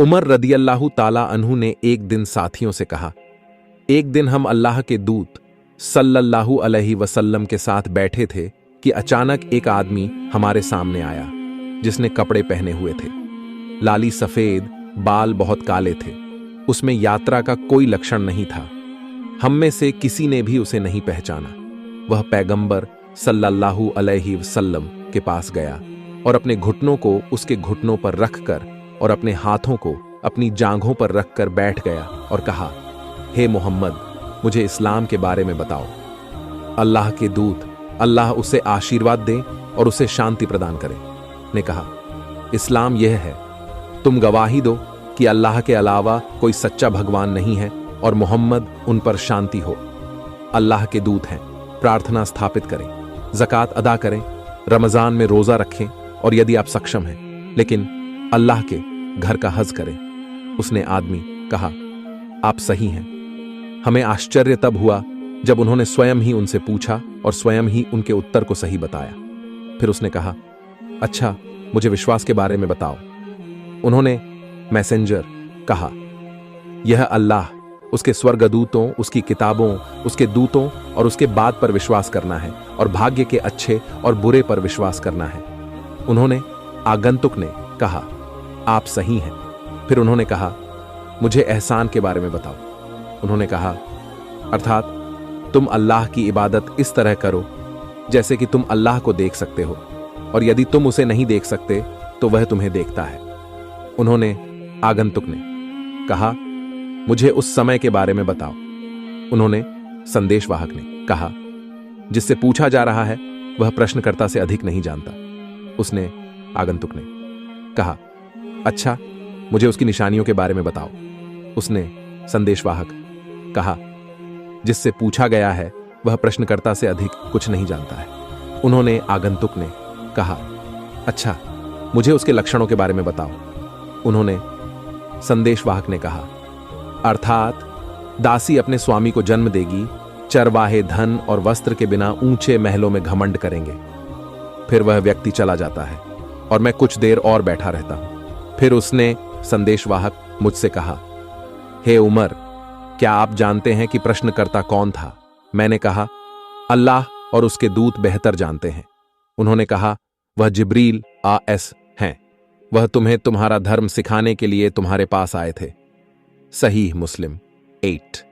उमर रदियल्लाहु ताला अन्हु ने एक दिन साथियों से कहा, एक दिन हम अल्लाह के दूत सल्लल्लाहु अलैहि वसल्लम के साथ बैठे थे कि अचानक एक आदमी हमारे सामने आया जिसने कपड़े पहने हुए थे, लाली सफेद, बाल बहुत काले थे। उसमें यात्रा का कोई लक्षण नहीं था। हम में से किसी ने भी उसे नहीं पहचाना। वह पैगंबर सल्लल्लाहु अलैहि वसल्लम के पास गया और अपने घुटनों को उसके घुटनों पर रखकर और अपने हाथों को अपनी जांघों पर रखकर बैठ गया और कहा, हे मोहम्मद, मुझे इस्लाम के बारे में बताओ। अल्लाह के दूत अल्लाह उसे आशीर्वाद दे और उसे शांति प्रदान करे ने कहा, इस्लाम यह है, तुम गवाही दो कि अल्लाह के अलावा कोई सच्चा भगवान नहीं है और मोहम्मद उन पर शांति हो। अल्लाह के दूत हैं, प्रार्थना स्थापित करें, ज़कात अदा करें, रमज़ान में रोज़ा रखें और यदि आप सक्षम हैं, लेकिन अल्लाह के घर का हज करें। उसने आदमी कहा, आप सही हैं। हमें आश्चर्य तब हुआ जब उन्होंने स्वयं ही उनसे पूछा और स्वयं ही उनके उत्तर को सही बताया। फिर उसने कहा, अच्छा, मुझे विश्वास के बारे में बताओ। उन्होंने मैसेंजर कहा, यह अल्लाह, उसके स्वर्गदूतों, उसकी किताबों, उसके दूतों और उसके बाद पर विश्वास करना है और भाग्य के अच्छे और बुरे पर विश्वास करना है। उन्होंने आगंतुक ने कहा, आप सही हैं। फिर उन्होंने कहा, मुझे एहसान के बारे में बताओ। उन्होंने कहा, अर्थात तुम अल्लाह की इबादत इस तरह करो जैसे कि तुम अल्लाह को देख सकते हो और यदि तुम उसे नहीं देख सकते तो वह तुम्हें देखता है। उन्होंने आगंतुक ने कहा, मुझे उस समय के बारे में बताओ। उन्होंने संदेशवाहक ने कहा, जिससे पूछा जा रहा है वह प्रश्नकर्ता से अधिक नहीं जानता। उसने आगंतुक ने कहा, अच्छा, मुझे उसकी निशानियों के बारे में बताओ। उसने संदेशवाहक कहा, जिससे पूछा गया है वह प्रश्नकर्ता से अधिक कुछ नहीं जानता है। उन्होंने आगंतुक ने कहा, अच्छा, मुझे उसके लक्षणों के बारे में बताओ। उन्होंने संदेशवाहक ने कहा, अर्थात दासी अपने स्वामी को जन्म देगी, चरवाहे धन और वस्त्र के बिना ऊंचे महलों में घमंड करेंगे। फिर वह व्यक्ति चला जाता है और मैं कुछ देर और बैठा रहता हूं। फिर उसने संदेशवाहक मुझसे कहा, हे उमर, क्या आप जानते हैं कि प्रश्नकर्ता कौन था? मैंने कहा, अल्लाह और उसके दूत बेहतर जानते हैं। उन्होंने कहा, वह जिब्रील आ.एस. हैं। वह तुम्हें तुम्हारा धर्म सिखाने के लिए तुम्हारे पास आए थे। सहीह मुस्लिम 8।